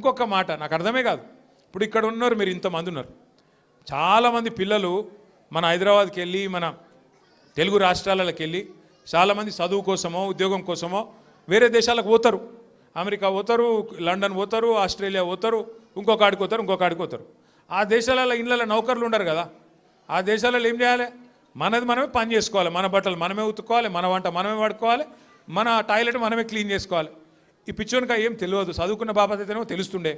ఇంకొక మాట నాకు అర్థమే కాదు. ఇప్పుడు ఇక్కడ ఉన్నారు, మీరు ఇంతమంది ఉన్నారు, చాలామంది పిల్లలు మన హైదరాబాద్కి వెళ్ళి మన తెలుగు రాష్ట్రాలకు వెళ్ళి చాలామంది చదువు కోసమో ఉద్యోగం కోసమో వేరే దేశాలకు పోతారు. అమెరికా పోతారు, లండన్ పోతారు, ఆస్ట్రేలియా పోతారు, ఇంకొక ఆడికి పోతారు. ఆ దేశాలలో ఇళ్ళలో నౌకర్లు ఉండరు కదా. ఆ దేశాలలో ఏం చేయాలి? మనది మనమే పని చేసుకోవాలి, మన బట్టలు మనమే ఉతుక్కోవాలి, మన వంట మనమే వాడుకోవాలి, మన టాయిలెట్ మనమే క్లీన్ చేసుకోవాలి. ఈ పిచ్చోనికా ఏం తెలియదు, చదువుకున్న బాబాత్ అయితేనేమో తెలుస్తుండే.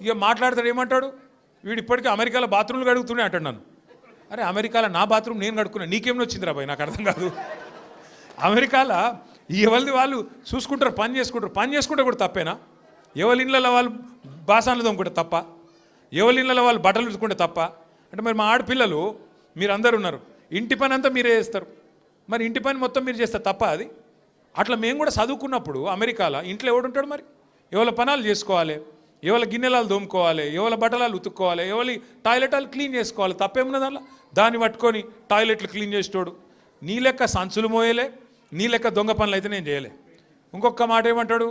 ఇక మాట్లాడతాడు, ఏమంటాడు, వీడు ఇప్పటికీ అమెరికాలో బాత్రూమ్లు కడుగుతూనే అంటాడు నన్ను. అరే అమెరికాలో నా బాత్రూమ్ నేను కడుక్కున్నా, నీకేం వచ్చింది రాబాయ్, నాకు అర్థం కాదు. అమెరికాలో ఎవరిది వాళ్ళు చూసుకుంటారు, పని చేసుకుంటే కూడా తప్పేనా? ఎవరి ఇళ్ళలో వాళ్ళు బాసాన్లు తోముకుంటే తప్ప, ఎవరి ఇళ్ళలో వాళ్ళు బట్టలు ఉతుకుంటే తప్ప? అంటే మరి మా ఆడపిల్లలు మీరు అందరు ఉన్నారు, ఇంటి పని అంతా మీరే చేస్తారు, మరి ఇంటి పని మొత్తం మీరు చేస్తారు తప్ప అది? అట్లా మేము కూడా చదువుకున్నప్పుడు అమెరికాలో ఇంట్లో ఎవడుంటాడు మరి? ఎవరి పనాలు చేసుకోవాలి, ఎవరి గిన్నెలాలు దోముకోవాలి, ఎవరి బట్టలాలు ఉతుక్కోవాలి, ఎవరి టాయిలెట్లు క్లీన్ చేసుకోవాలి, తప్పేమున్నది దానిలో? దాన్ని పట్టుకొని టాయిలెట్లు క్లీన్ చేసేటోడు నీ లెక్క సంచులు మోయలే, నీ లెక్క దొంగ పనులు అయితే నేను చేయలే. ఇంకొక మాట ఏమంటాడు,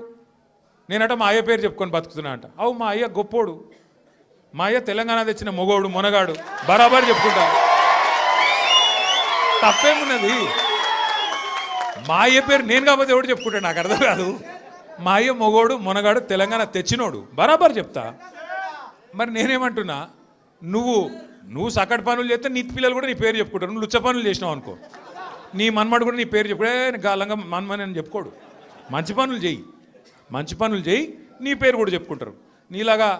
నేనట మా అయ్య పేరు చెప్పుకొని బతుకుతున్నా అంట. అవు మా అయ్య గొప్పోడు, మా అయ్య తెలంగాణ తెచ్చిన మొగోడు మునగాడు, బరాబర్ చెప్పుకుంటా, తప్పేమున్నది? మా అయ్య పేరు నేను కాకపోతే ఎవడు చెప్పుకుంటాడు, నాకు అర్థం కాదు. మా అయ్య మొగోడు మునగాడు తెలంగాణ తెచ్చినోడు, బరాబర్ చెప్తా. మరి నేనేమంటున్నా, నువ్వు సకటి పనులు చేస్తే నీ పిల్లలు కూడా నీ పేరు చెప్పుకుంటారు. నువ్వు లుచ్చ పనులు చేసినావు అనుకో, నీ మన్మడు కూడా నీ పేరు చెప్పుడే గాలంగా మన్మని అని చెప్పుకోడు. మంచి పనులు చేయి, నీ పేరు కూడా చెప్పుకుంటారు. నీలాగా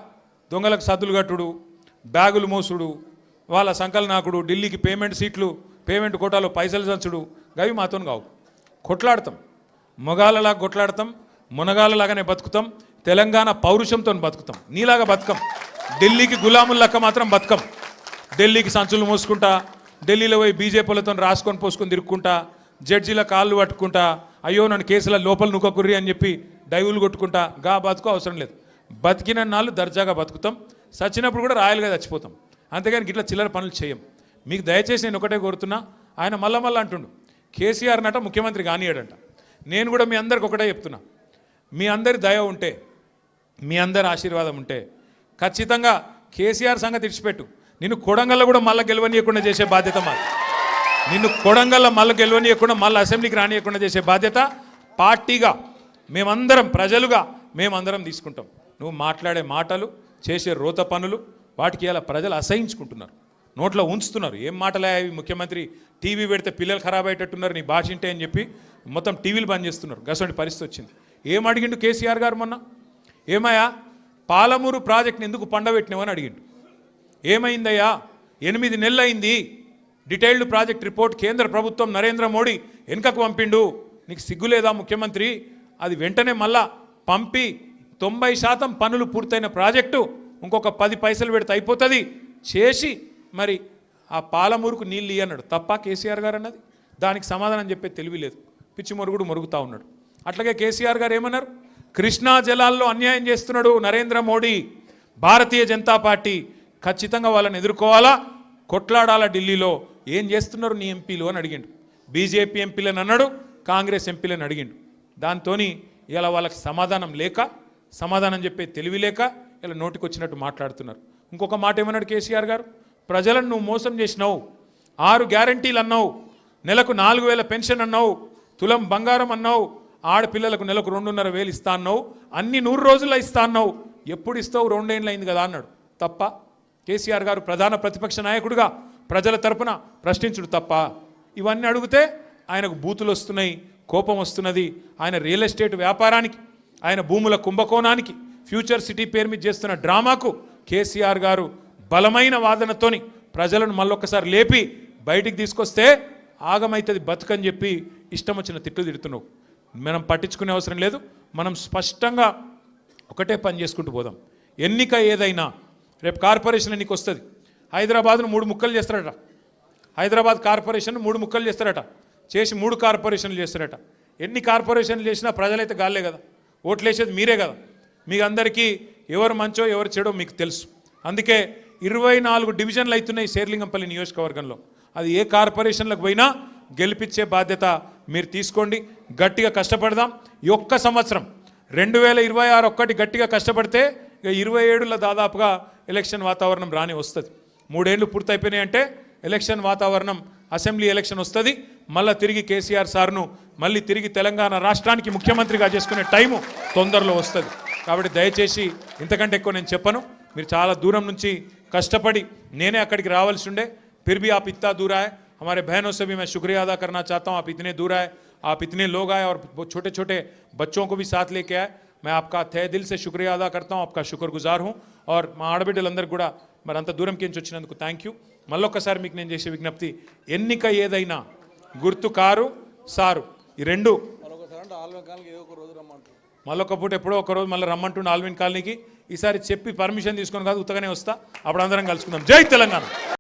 దొంగలకు సద్దులు కట్టుడు, బ్యాగులు మోసుడు, వాళ్ళ సంకల్ నాకుడు, ఢిల్లీకి పేమెంట్ కోటాలో పైసలు సంచుడు, గవి మాతో కావు. కొట్లాడతాం, మొగాళ్ళలాగా కొట్లాడతాం, మునగాళ్ళలాగానే బతుకుతాం, తెలంగాణ పౌరుషంతో బతుకుతాం. నీలాగా బతుకం, ఢిల్లీకి గులాములక్క మాత్రం బతుకం. ఢిల్లీకి సంచులు మోసుకుంటా, ఢిల్లీలో పోయి బీజేపీలతో రాసుకొని పోసుకొని తిరుక్కుంటా, జడ్జీల కాళ్ళు పట్టుకుంటా, అయ్యో నన్ను కేసుల లోపల నువ్వుకుర్రి అని చెప్పి డైవులు కొట్టుకుంటా, బతుకు అవసరం లేదు. బతికిన నాళ్ళు దర్జాగా బతుకుతాం, చచ్చినప్పుడు కూడా రాయలుగా చచ్చిపోతాం. అంతేగాని ఇట్లా చిల్లర పనులు చేయం. మీకు దయచేసి నేను ఒకటే కోరుతున్నా, ఆయన మళ్ళా అంటుండు కేసీఆర్ నట ముఖ్యమంత్రి కానియాడంట. నేను కూడా మీ అందరికి ఒకటే చెప్తున్నా, మీ అందరి దయ ఉంటే, మీ అందరి ఆశీర్వాదం ఉంటే ఖచ్చితంగా కేసీఆర్ సంగతి ఇడిచిపెట్టు, నిన్ను కొడంగల్లో కూడా మళ్ళీ గెలవనీయకుండా చేసే బాధ్యత మాది. నిన్ను కొడంగల్లో మళ్ళీ గెలవనీయకుండా మళ్ళీ అసెంబ్లీకి రానియకుండా చేసే బాధ్యత పార్టీగా మేమందరం, ప్రజలుగా మేమందరం తీసుకుంటాం. నువ్వు మాట్లాడే మాటలు, చేసే రోత పనులు, వాటికి ఇలా ప్రజలు అసహించుకుంటున్నారు, నోట్లో ఉంచుతున్నారు. ఏం మాటలే అవి, ముఖ్యమంత్రి టీవీ పెడితే పిల్లలు ఖరాబ్ అయ్యేటట్టున్నారు నీ భాష ఇంటే అని చెప్పి మొత్తం టీవీలు బంద్ చేస్తున్నారు. గసంటి పరిస్థితి వచ్చింది. ఏం అడిగిండు కేసీఆర్ గారు మొన్న? ఏమయ్యా పాలమూరు ప్రాజెక్ట్ని ఎందుకు పండబెట్టినావని అడిగిండు. ఏమైందయ్యా, 8 నెలలు అయింది, డీటెయిల్డ్ ప్రాజెక్ట్ రిపోర్ట్ కేంద్ర ప్రభుత్వం నరేంద్ర మోడీ వెనుకకు పంపిండు, నీకు సిగ్గులేదా ముఖ్యమంత్రి? అది వెంటనే మళ్ళా పంపి 90% పనులు పూర్తయిన ప్రాజెక్టు ఇంకొక 10 పైసలు పెడితే అయిపోతుంది చేసి మరి ఆ పాలమూరుకు నీళ్ళు ఇయ్యన్నాడు. తప్ప కేసీఆర్ గారు అన్నది? దానికి సమాధానం చెప్పే తెలివి లేదు, పిచ్చి మొరుగుడు మొరుగుతూ ఉన్నాడు. అట్లాగే కేసీఆర్ గారు ఏమన్నారు, కృష్ణా జలాల్లో అన్యాయం చేస్తున్నాడు నరేంద్ర మోడీ, భారతీయ జనతా పార్టీ ఖచ్చితంగా వాళ్ళని ఎదుర్కోవాలా, కొట్లాడాలా, ఢిల్లీలో ఏం చేస్తున్నారు నీ ఎంపీలు అని అడిగిండు. బీజేపీ ఎంపీలను అన్నాడు, కాంగ్రెస్ ఎంపీలను అడిగిండు. దాంతో ఇలా వాళ్ళకి సమాధానం లేక, సమాధానం చెప్పే తెలివి లేక ఇలా నోటికి వచ్చినట్టు మాట్లాడుతున్నారు. ఇంకొక మాట ఏమన్నాడు కేసీఆర్ గారు, ప్రజలను నువ్వు మోసం చేసినావు, 6 గ్యారంటీలు అన్నావు, నెలకు 4,000 పెన్షన్ అన్నావు, తులం బంగారం అన్నావు, ఆడపిల్లలకు నెలకు 2,500 ఇస్తా అన్నావు, అన్ని 100 రోజుల్లో ఇస్తా అన్నావు, ఎప్పుడు ఇస్తావు? 2 ఏళ్ళు అయింది కదా అన్నాడు. తప్ప కేసీఆర్ గారు ప్రధాన ప్రతిపక్ష నాయకుడిగా ప్రజల తరపున ప్రశ్నించుడు తప్ప? ఇవన్నీ అడిగితే ఆయనకు బూతులు వస్తున్నాయి, కోపం వస్తున్నది. ఆయన రియల్ ఎస్టేట్ వ్యాపారానికి, ఆయన భూముల కుంభకోణానికి, ఫ్యూచర్ సిటీ పేరు మీద చేస్తున్న డ్రామాకు కేసీఆర్ గారు బలమైన వాదనతోని ప్రజలను మళ్ళొక్కసారి లేపి బయటికి తీసుకొస్తే ఆగమైతుంది బతుకని చెప్పి ఇష్టం వచ్చిన తిట్లు తిడుతున్నావు. మనం పట్టించుకునే అవసరం లేదు. మనం స్పష్టంగా ఒకటే పని చేసుకుంటూ పోదాం. ఎన్నిక ఏదైనా, రేపు కార్పొరేషన్ ఎన్నిక వస్తుంది, హైదరాబాద్ను 3 ముక్కలు చేస్తారట. హైదరాబాద్ కార్పొరేషన్ 3 ముక్కలు చేస్తారట, చేసి 3 కార్పొరేషన్లు చేస్తారట. ఎన్ని కార్పొరేషన్లు చేసినా ప్రజలైతే గాలే కదా, ఓట్లు వేసేది మీరే కదా. మీకు అందరికీ ఎవరు మంచో ఎవరు చెడో మీకు తెలుసు. అందుకే 24 డివిజన్లు అవుతున్నాయి శేర్లింగంపల్లి నియోజకవర్గంలో. అది ఏ కార్పొరేషన్లకు పోయినా గెలిపించే బాధ్యత మీరు తీసుకోండి. గట్టిగా కష్టపడదాం. ఈ ఒక్క సంవత్సరం 2026 ఒక్కటి గట్టిగా కష్టపడితే ఇక 27లో దాదాపుగా ఎలక్షన్ వాతావరణం రాని వస్తుంది. 3 ఏళ్ళు పూర్తయిపోయినాయి అంటే ఎలక్షన్ వాతావరణం, అసెంబ్లీ ఎలక్షన్ వస్తుంది. మళ్ళీ తిరిగి కేసీఆర్ సార్ను మళ్ళీ తిరిగి తెలంగాణ రాష్ట్రానికి ముఖ్యమంత్రిగా చేసుకునే టైము తొందరలో వస్తుంది. కాబట్టి దయచేసి ఇంతకంటే ఎక్కువ నేను చెప్పను. మీరు చాలా దూరం నుంచి కష్టపడి నేనే అక్కడికి రావాల్సి ఉండే, फिर भी आप इतना दूर आए. हमारे बहनों से भी मैं शुक्रिया अदा करना चाहता हूँ. आप इतने दूर आए, आप इतने लोग आए और छोटे छोटे बच्चों को भी साथ लेके आए. मैं आपका तहे दिल से शुक्रिया अदा करता हूँ, आपका शुक्रगुजार हूँ. और మా ఆడబిడ్డలందరూ కూడా మరి అంత దూరం కించి వచ్చినందుకు థ్యాంక్ యూ. మళ్ళొక్కసారి మీకు నేను చేసే విజ్ఞప్తి, ఎన్నిక ఏదైనా గుర్తు కారు సారు, ఈ రెండు మళ్ళొక పూట ఎప్పుడో ఒక రోజు మళ్ళీ రమ్మంటుండే ఆల్విన్ కాలనీకి. ఈసారి చెప్పి పర్మిషన్ తీసుకొని కాదు, ఉత్తగానే వస్తా. అప్పుడు అందరం కలుసుకుందాం. జై తెలంగాణ.